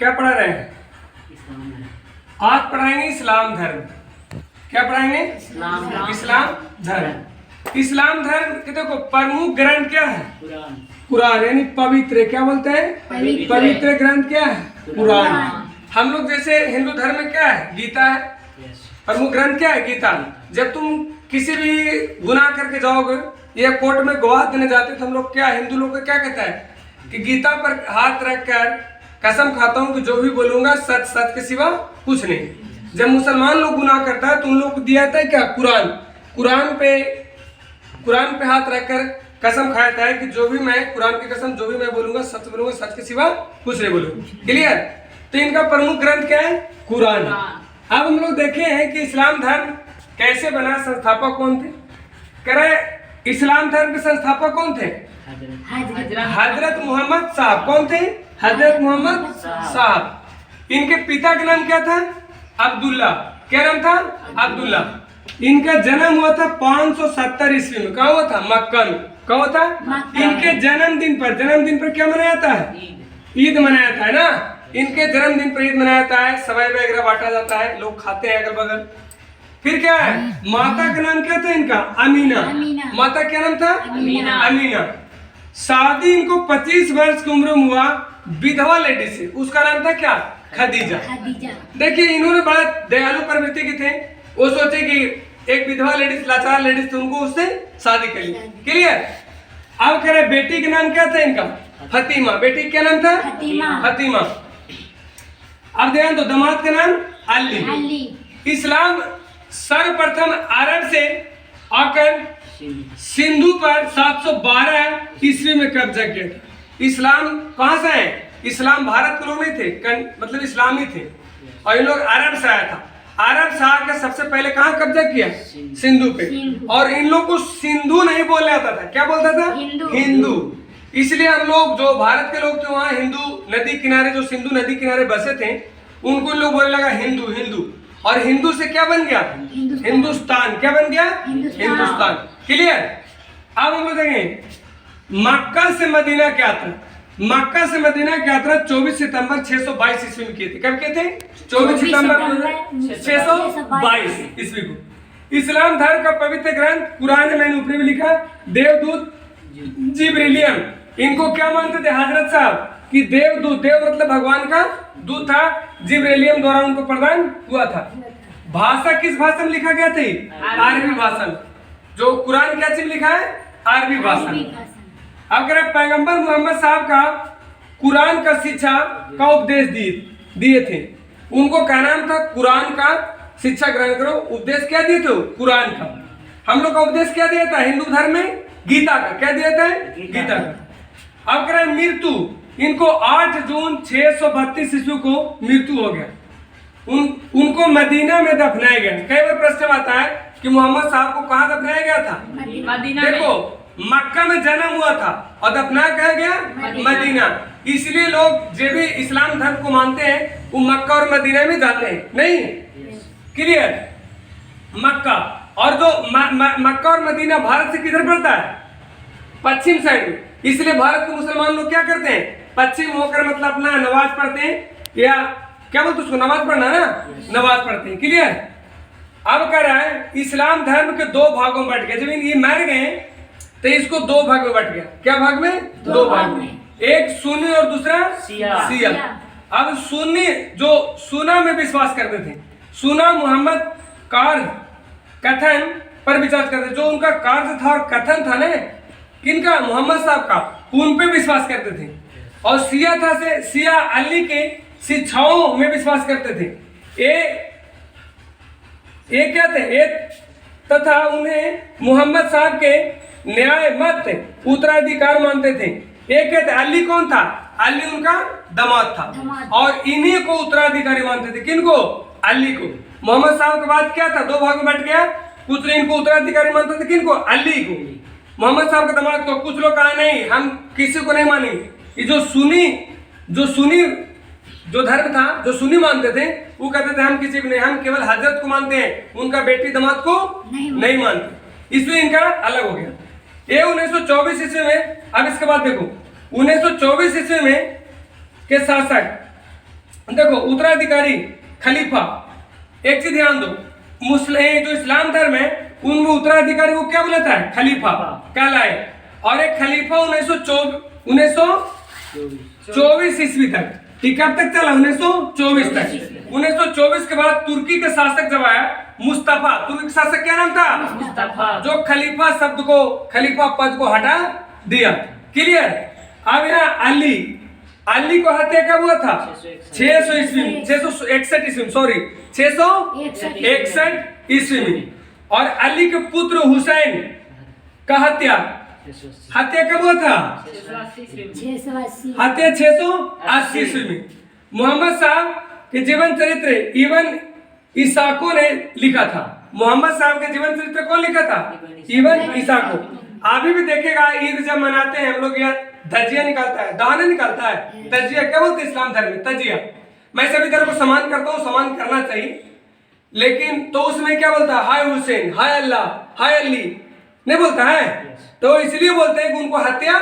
क्या पढ़ा रहे हैं? आज पढ़ाएंगे इस्लाम धर्म। क्या पढ़ाएंगे? इस्लाम धर्म। इस्लाम धर्म के देखो प्रमुख ग्रंथ क्या है? कुरान, यानी पवित्र। क्या बोलते हैं? पवित्र ग्रंथ क्या है? कुरान। हम लोग जैसे हिंदू धर्म में क्या है? गीता है। प्रमुख ग्रंथ क्या है? गीता। जब तुम किसी भी गुनाह करके जाओगे या कोर्ट में गवाह देने जाते तो हम लोग क्या, हिंदू लोग को क्या कहता है कि गीता पर हाथ रखकर कसम खाता हूं कि जो भी बोलूंगा सच सच के सिवा कुछ नहीं। जब मुसलमान लोग गुनाह करता है तो उन लोग को दिया जाता है क्या? कुरान। कुरान पे हाथ रखकर कसम खाया है कि जो भी मैं, कुरान की कसम, जो भी मैं बोलूंगा सच बोलूंगा, सच के सिवा कुछ नहीं बोलूंगा। क्लियर? तो इनका प्रमुख ग्रंथ क्या है? कुरान। अब हम लोग देखे हैं कि इस्लाम धर्म कैसे बना, संस्थापक कौन थे? कह रहे इस्लाम धर्म के संस्थापक कौन थे? हजरत मोहम्मद साहब। कौन थे? हजरत मोहम्मद साहब। इनके पिता का नाम क्या था? अब्दुल्ला। क्या नाम था? अब्दुल्ला। इनका जन्म हुआ था 570 ईस्वी में। कहाँ हुआ था? मक्का में। कहाँ हुआ था? इनके जन्मदिन पर क्या मनाया जाता है? ईद मनाया जाता है ना। इनके जन्मदिन पर ईद मनाया जाता है, सवाई वगैरह बांटा जाता है, लोग खाते हैं अगल बगल। फिर क्या है? माता का नाम क्या था इनका? अमीना। माता क्या नाम था? अमीना। शादी इनको 25 वर्ष की उम्र में हुआ विधवा लेडी से। उसका नाम था क्या? खदीजा। देखिए इन्होंने बड़ा दयालु प्रवृत्ति की थे। वो सोचे कि एक विधवा लेडीज, लाचार लेडीज थी, उनको उससे शादी कर ली। क्लियर? अब कह रहे बेटी का नाम क्या था इनका? फतीमा। बेटी क्या नाम था? फतीमा। अब ध्यान दो, दामाद का नाम अली। इस्लाम सर्वप्रथम अरब से आकर सिंधु पर 712 ईस्वी में कब्जा किया था। इस्लाम कहाँ से है? इस्लाम भारत के लोग नहीं थे, मतलब इस्लामी थे, और इन लोग अरब से आया था। अरब से आकर सबसे पहले कहाँ कब्जा किया? सिंधु पे। और इन लोग को सिंधु नहीं बोला जाता था। क्या बोलता था? हिंदू। इसलिए हम लोग जो भारत के लोग थे वहाँ हिंदू नदी किनारे, जो सिंधु नदी किनारे बसे थे, उनको लोग बोलने लगा हिंदू। और हिंदू से क्या बन गया? हिंदुस्तान। क्या बन गया? हिंदुस्तान। क्लियर? अब हम लोग देखेंगे मक्का से मदीना की यात्रा। मक्का से मदीना की यात्रा 24 सितंबर 622 ईस्वी में किए थे। कब किए थे? 24 सितंबर 622 ईस्वी को। इस्लाम धर्म का पवित्र ग्रंथ कुरान में, मैंने ऊपर भी लिखा, देवदूत जिब्रीलियम। इनको क्या मानते थे हजरत साहब? कि देवदूत, देव मतलब भगवान का दूत था, जिब्रीलियम द्वारा उनको प्रदान हुआ था। भाषा किस भाषा में लिखा गया थी? अरबी भाषा में। जो कुरान क्या चीज लिखा है? अरबी भाषा में। अगर पैगंबर मोहम्मद साहब का कुरान का शिक्षा का उपदेश दिए थे, उनको क्या नाम था? कुरान का शिक्षा ग्रहण करो। उपदेश क्या दिए थे? कुरान का। हम लोग का उपदेश क्या दिया था हिंदू धर्म में? गीता का। क्या दिया था? गीता का। अब करें मृत्यु, इनको 8 जून 632 ईस्वी को मृत्यु हो गया। उनको मदीना में दफनाया गया। कई बार प्रश्न आता है कि मोहम्मद साहब को कहाँ दफनाया गया था? मदीना। देखो मक्का में जन्म हुआ था और दफनाया कहा गया? मदीना। इसलिए लोग जो भी इस्लाम धर्म को मानते हैं वो मक्का और मदीना में जाते हैं। नहीं? क्लियर? मक्का और जो मक्का और मदीना भारत से किधर पड़ता है? पश्चिम साइड में। इसलिए भारत के मुसलमान लोग क्या करते हैं? पश्चिम होकर मतलब अपना नमाज पढ़ते हैं, या क्या बोलते उसको, नमाज पढ़ना ना, नमाज पढ़ते हैं। क्लियर? अब कह रहा है इस्लाम धर्म के 2 भागों में बट गया। जब ये मर गए तो इसको 2 भाग में बट गया। क्या भाग में? 2 भाग में। एक सुन्नी और दूसरा शिया। अब सुन्नी जो सुना में विश्वास करते थे, सुना मोहम्मद कार्य कथन पर विचार करते, जो उनका कार्य था और कथन था ना किनका? मोहम्मद साहब का, उन पे विश्वास करते थे। और शिया था से शिया अली के शिक्षाओं में विश्वास करते थे। ये क्या थे? तथा उन्हें मोहम्मद साहब के न्याय मत उत्तराधिकार मानते थे। एक कहते अली कौन था? अली उनका दामाद था और इन्हीं को उत्तराधिकारी मानते थे। किनको? अली को। मोहम्मद साहब के बाद क्या था? 2 भाग में बट गया। कुछ लोग इनको उत्तराधिकारी मानते थे। किनको? अली को। मोहम्मद साहब के दामाद को। कुछ लोग कहा नहीं, हम किसी को नहीं मानेंगे। ये जो सुन्नी जो धर्म था, जो सुन्नी मानते थे, वो कहते थे हम किसी को नहीं, हम केवल हजरत को मानते हैं, उनका बेटी दामाद को नहीं मानते। इसलिए इनका अलग हो गया। ये 1924 ईस्वी में, अब इसके बाद देखो 1924 ईस्वी में के शासक देखो उत्तराधिकारी खलीफा, एक चीज ध्यान दो, मुस्लिम जो इस्लाम धर्म है उनमें उत्तराधिकारी को क्या बुलाता है? खलीफा कहलाए। और एक खलीफा 1924 ईस्वी तक, ठीक कब तक चला? 1924 तक। 1924 के बाद तुर्की का शासक जब आया मुस्तफा, तुर्की का शासक क्या नाम था? मुस्तफा। जो खलीफा शब्द को, खलीफा पद को हटा दिया। क्लियर? अब यहाँ अली को हत्या कब हुआ था? 661 ईस्वी में, 661 ईस्वी में, सॉरी 661 ईस्वी में। और अली के पुत्र हुसैन का हत्या कब हुआ था? 680 हत्या 680 ईस्वी में। मोहम्मद साहब के जीवन चरित्र इबन इसाको ने लिखा था। मोहम्मद साहब के जीवन चरित्र कौन लिखा था? इबन इसाको। अभी भी देखेगा ईद जब मनाते हैं हम लोग यार धजिया निकालता है, दाना निकालता है, तजिया क्या बोलते हैं इस्लाम धर्म में? तजिया। मैं सभी धर्म को सम्मान करता हूँ, सम्मान करना चाहिए, लेकिन तो उसमें क्या बोलता है? हाय हुसैन, हाय अल्लाह, हाय अली नहीं बोलता है। तो इसलिए बोलते हैं कि उनको हत्या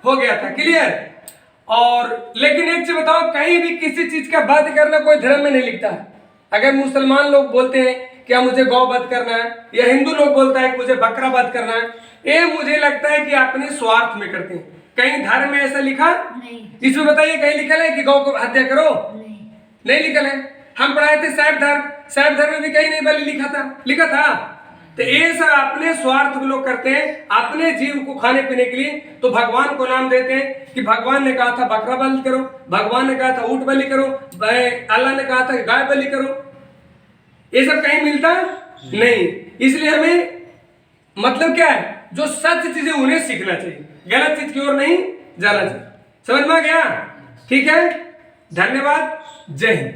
हो गया था। क्लियर? और लेकिन एक चीज बताओ, कहीं भी किसी चीज का वध करना कोई धर्म में नहीं लिखता है। अगर मुसलमान लोग बोलते हैं क्या मुझे गौ वध करना है, या हिंदू लोग बोलता है कि मुझे बकरा वध करना है, ये मुझे लगता है कि अपने स्वार्थ में करते हैं। कहीं धर्म में ऐसा लिखा नहीं, इसमें बताइए कहीं लिखा है कि गौ को हत्या करो? नहीं लिखा है। हम पढ़ाए थे शैव धर्म में भी कहीं नहीं बलि लिखा था। तो ये सब अपने स्वार्थ को लोग करते हैं, अपने जीव को खाने पीने के लिए। तो भगवान को नाम देते हैं कि भगवान ने कहा था बकरा बलि करो, भगवान ने कहा था ऊंट बलि करो, अल्लाह ने कहा था गाय बलि करो। ये सब कहीं मिलता नहीं। इसलिए हमें मतलब क्या है, जो सच चीजें उन्हें सीखना चाहिए, गलत चीज की ओर नहीं जाना चाहिए। समझ में आ गया? ठीक है, धन्यवाद, जय हिंद।